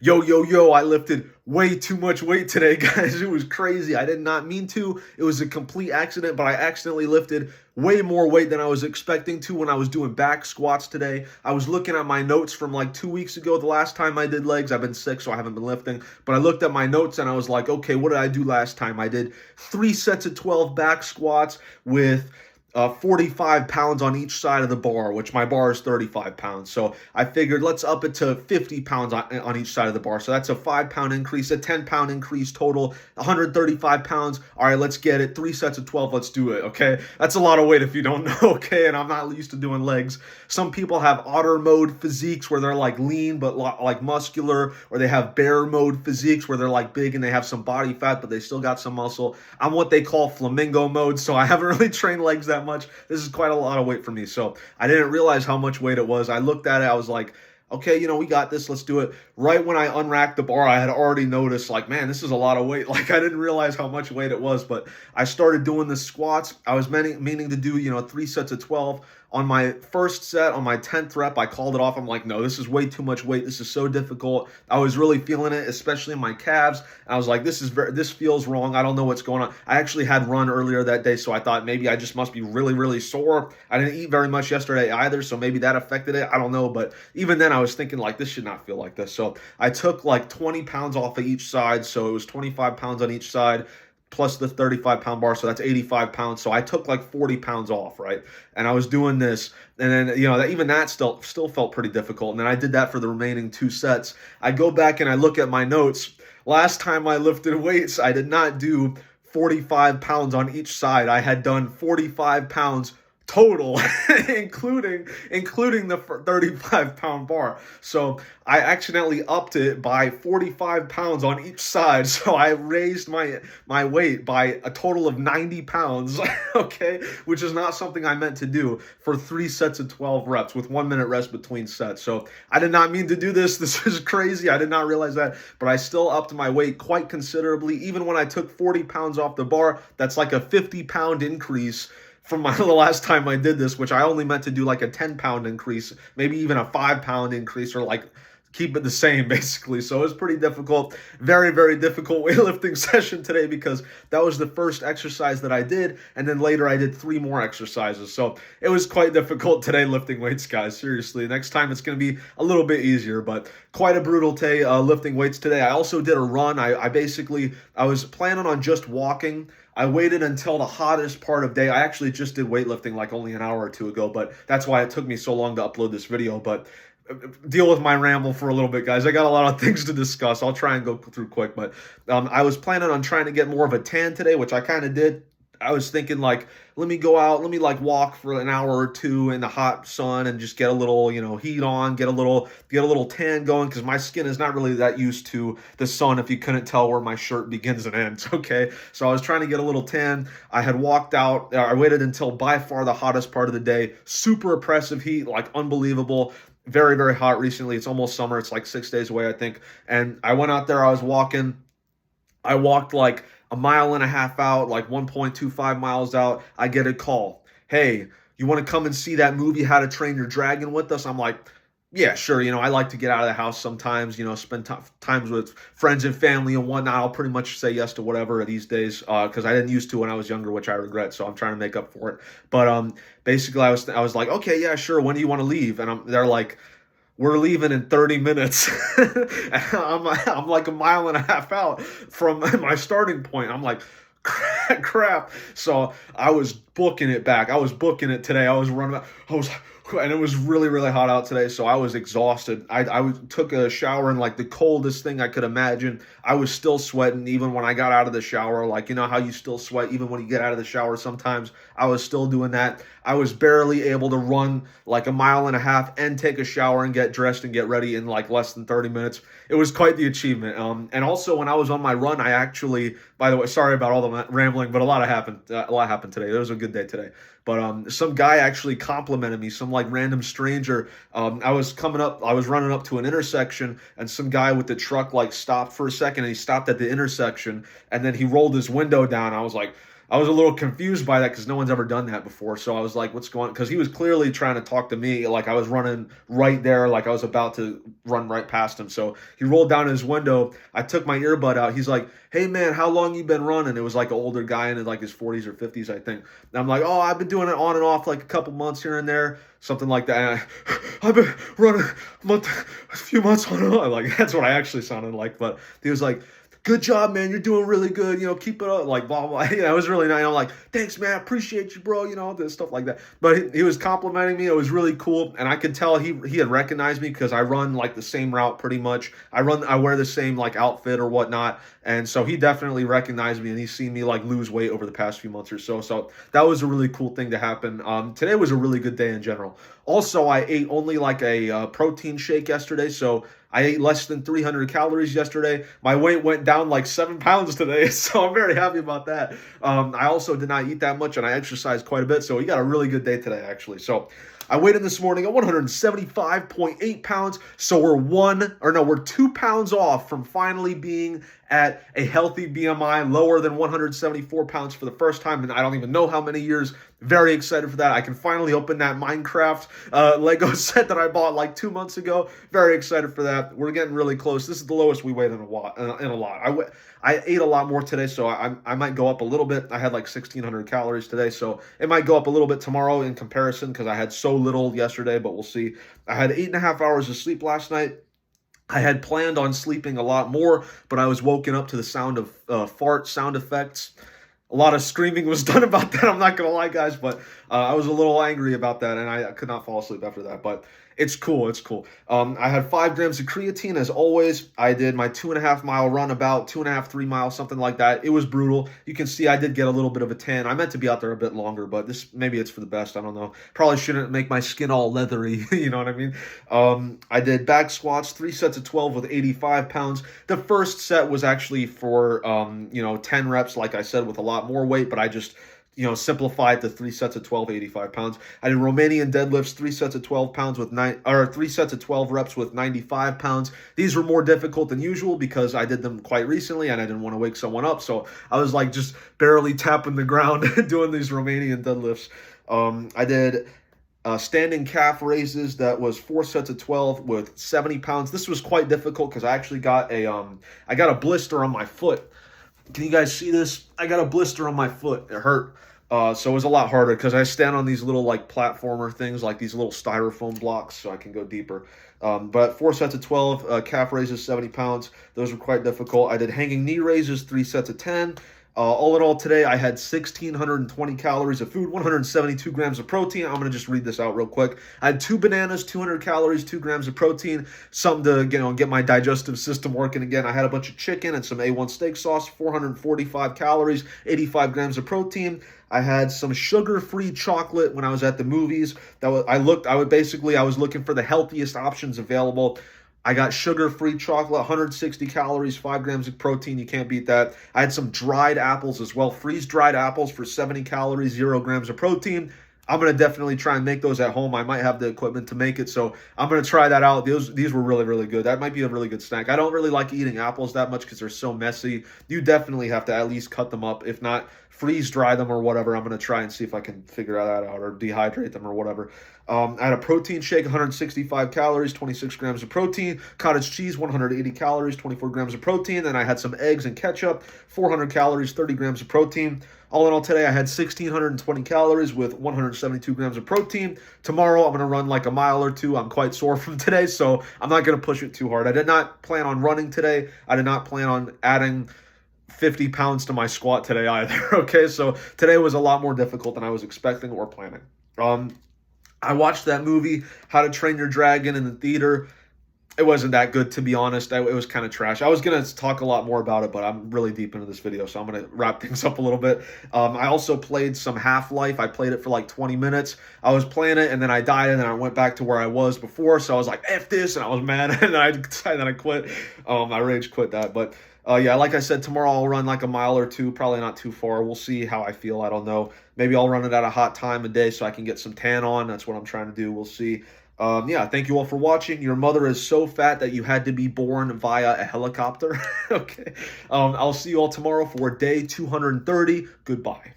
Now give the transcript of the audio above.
Yo, yo, yo, I lifted way too much weight today, guys. It was crazy. I did not mean to. It was a complete accident, but I accidentally lifted way more weight than I was expecting to when I was doing back squats today. I was looking at my notes from like 2 weeks ago, the last time I did legs. I've been sick, so I haven't been lifting. But I looked at my notes and I was like, okay, what did I do last time? I did 3 sets of 12 back squats with 45 pounds on each side of the bar, which my bar is 35 pounds. So I figured let's up it to 50 pounds on each side of the bar. So that's a 5 pound increase, a 10 pound increase total, 135 pounds. All right, let's get it. 3 sets of 12. Let's do it. Okay. That's a lot of weight if you don't know. Okay. And I'm not used to doing legs. Some people have otter mode physiques where they're like lean, but like muscular, or they have bear mode physiques where they're like big and they have some body fat, but they still got some muscle. I'm what they call flamingo mode. So I haven't really trained legs that much. This is quite a lot of weight for me. So I didn't realize how much weight it was. I looked at it, I was like, okay, we got this, let's do it. Right when I unracked the bar, I had already noticed, like, man, this is a lot of weight. Like, I didn't realize how much weight it was, but I started doing the squats. I was meaning to do, 3 sets of 12. On my first set, on my 10th rep, I called it off. I'm like, no, this is way too much weight. This is so difficult. I was really feeling it, especially in my calves. I was like, this feels wrong. I don't know what's going on. I actually had run earlier that day, so I thought maybe I just must be really, really sore. I didn't eat very much yesterday either, so maybe that affected it. I don't know, but even then I was thinking like this should not feel like this. So I took like 20 pounds off of each side, so it was 25 pounds on each side plus the 35-pound bar, so that's 85 pounds. So I took like 40 pounds off, right? And I was doing this, and then even that still felt pretty difficult. And then I did that for the remaining 2 sets. I go back and I look at my notes. Last time I lifted weights, I did not do 45 pounds on each side. I had done 45 pounds total, including the 35-pound bar. So I accidentally upped it by 45 pounds on each side. So I raised my weight by a total of 90 pounds, okay, which is not something I meant to do for 3 sets of 12 reps with 1 minute rest between sets. So I did not mean to do this. This is crazy. I did not realize that, but I still upped my weight quite considerably. Even when I took 40 pounds off the bar, that's like a 50-pound increase from the last time I did this, which I only meant to do like a 10-pound increase, maybe even a 5-pound increase, or like keep it the same basically. So it was pretty difficult, very, very difficult weightlifting session today, because that was the first exercise that I did. And then later I did 3 more exercises. So it was quite difficult today lifting weights, guys. Seriously, next time it's going to be a little bit easier, but quite a brutal day lifting weights today. I also did a run. I was planning on just walking. I waited until the hottest part of day. I actually just did weightlifting like only an hour or two ago, but that's why it took me so long to upload this video. But deal with my ramble for a little bit, guys. I got a lot of things to discuss. I'll try and go through quick, but I was planning on trying to get more of a tan today, which I kind of did. I was thinking like, let me go out, let me like walk for an hour or two in the hot sun and just get a little, heat on, get a little tan going, because my skin is not really that used to the sun, if you couldn't tell where my shirt begins and ends. Okay, so I was trying to get a little tan. I had walked out. I waited until by far the hottest part of the day. Super oppressive heat, like unbelievable. Very, very hot recently. It's almost summer. It's like 6 days away, I think. And I went out there. I was walking. I walked like a mile and a half out, like 1.25 miles out. I get a call. Hey, you want to come and see that movie, How to Train Your Dragon, with us? I'm like, yeah, sure. I like to get out of the house sometimes, spend times with friends and family and whatnot. I'll pretty much say yes to whatever these days, because I didn't used to when I was younger, which I regret. So I'm trying to make up for it. But basically, I was like, okay, yeah, sure. When do you want to leave? And they're like, we're leaving in 30 minutes. I'm like a mile and a half out from my starting point. I'm like, crap. So I was booking it back. I was booking it today. I was running. And it was really, really hot out today, so I was exhausted. I took a shower in like the coldest thing I could imagine. I was still sweating even when I got out of the shower. Like, how you still sweat even when you get out of the shower sometimes. I was still doing that. I was barely able to run like a mile and a half and take a shower and get dressed and get ready in like less than 30 minutes. It was quite the achievement. And also when I was on my run, I actually, by the way, sorry about all the rambling, but a lot happened today. It was a good day today. But some guy actually complimented me, some like random stranger. I was running up to an intersection, and some guy with the truck like stopped for a second, and he stopped at the intersection, and then he rolled his window down. I was like, I was a little confused by that because no one's ever done that before. So I was like, what's going on? Because he was clearly trying to talk to me. Like I was running right there, like I was about to run right past him. So he rolled down his window. I took my earbud out. He's like, hey man, how long you been running? It was like an older guy in like his 40s or 50s, I think. And I'm like, oh, I've been doing it on and off like a couple months here and there, something like that. I've been running a few months on and on. Like that's what I actually sounded like. But he was like, good job, man. You're doing really good. Keep it up. Like, blah, blah. It was really nice. I'm like, thanks, man. I appreciate you, bro. This stuff like that. But he was complimenting me. It was really cool. And I could tell he had recognized me because I run like the same route pretty much. I wear the same like outfit or whatnot. And so he definitely recognized me and he's seen me like lose weight over the past few months or so. So that was a really cool thing to happen. Today was a really good day in general. Also, I ate only like a protein shake yesterday. So I ate less than 300 calories yesterday. My weight went down like 7 pounds today, so I'm very happy about that. I also did not eat that much, and I exercised quite a bit, so we got a really good day today, actually. So I weighed in this morning at 175.8 pounds, so we're 2 pounds off from finally being at a healthy BMI, lower than 174 pounds for the first time in I don't even know how many years. Very excited for that. I can finally open that Minecraft Lego set that I bought like 2 months ago. Very excited for that. We're getting really close. This is the lowest we weighed in a lot. I ate a lot more today, so I might go up a little bit. I had like 1,600 calories today, so it might go up a little bit tomorrow in comparison because I had so little yesterday, but we'll see. I had 8.5 hours of sleep last night. I had planned on sleeping a lot more, but I was woken up to the sound of fart sound effects. A lot of screaming was done about that. I'm not going to lie, guys, but I was a little angry about that, and I could not fall asleep after that. But it's cool. It's cool. I had 5 grams of creatine, as always. I did my 2.5 mile run, about 2.5, 3 miles, something like that. It was brutal. You can see I did get a little bit of a tan. I meant to be out there a bit longer, but maybe it's for the best. I don't know. Probably shouldn't make my skin all leathery. You know what I mean? I did back squats, 3 sets of 12 with 85 pounds. The first set was actually for 10 reps, like I said, with a lot more weight, but I just simplified to 3 sets of 12, 85 pounds. I did Romanian deadlifts, 3 sets of 12 pounds with 3 sets of 12 reps with 95 pounds. These were more difficult than usual because I did them quite recently and I didn't want to wake someone up. So I was like just barely tapping the ground doing these Romanian deadlifts. I did standing calf raises. That was 4 sets of 12 with 70 pounds. This was quite difficult because I actually got a blister on my foot. Can you guys see this? I got a blister on my foot. It hurt. So it was a lot harder because I stand on these little like platformer things, like these little styrofoam blocks, so I can go deeper. But 4 sets of 12, calf raises, 70 pounds. Those were quite difficult. I did hanging knee raises, 3 sets of 10. All in all, today I had 1,620 calories of food, 172 grams of protein. I'm going to just read this out real quick. I had 2 bananas, 200 calories, 2 grams of protein, something to get my digestive system working again. I had a bunch of chicken and some A1 steak sauce, 445 calories, 85 grams of protein. I had some sugar-free chocolate when I was at the movies. I was looking for the healthiest options available. I got sugar-free chocolate, 160 calories, 5 grams of protein. You can't beat that. I had some dried apples as well. Freeze-dried apples for 70 calories, 0 grams of protein. I'm going to definitely try and make those at home. I might have the equipment to make it, so I'm going to try that out. These were really, really good. That might be a really good snack. I don't really like eating apples that much because they're so messy. You definitely have to at least cut them up. If not, freeze-dry them or whatever. I'm going to try and see if I can figure that out or dehydrate them or whatever. I had a protein shake, 165 calories, 26 grams of protein. Cottage cheese, 180 calories, 24 grams of protein. Then I had some eggs and ketchup, 400 calories, 30 grams of protein. All in all, today I had 1,620 calories with 172 grams of protein. Tomorrow I'm going to run like a mile or two. I'm quite sore from today, so I'm not going to push it too hard. I did not plan on running today. I did not plan on adding 50 pounds to my squat today either, okay? So today was a lot more difficult than I was expecting or planning. I watched that movie, How to Train Your Dragon, in the theater. It wasn't that good, to be honest. It was kind of trash. I was going to talk a lot more about it, but I'm really deep into this video, so I'm going to wrap things up a little bit. I also played some Half-Life. I played it for like 20 minutes. I was playing it, and then I died, and then I went back to where I was before, so I was like, F this, and I was mad, and then I quit. I rage quit that, but yeah, like I said, tomorrow I'll run like a mile or two, probably not too far. We'll see how I feel. I don't know. Maybe I'll run it at a hot time of day so I can get some tan on. That's what I'm trying to do. We'll see. Yeah, thank you all for watching. Your mother is so fat that you had to be born via a helicopter. Okay. I'll see you all tomorrow for day 230. Goodbye.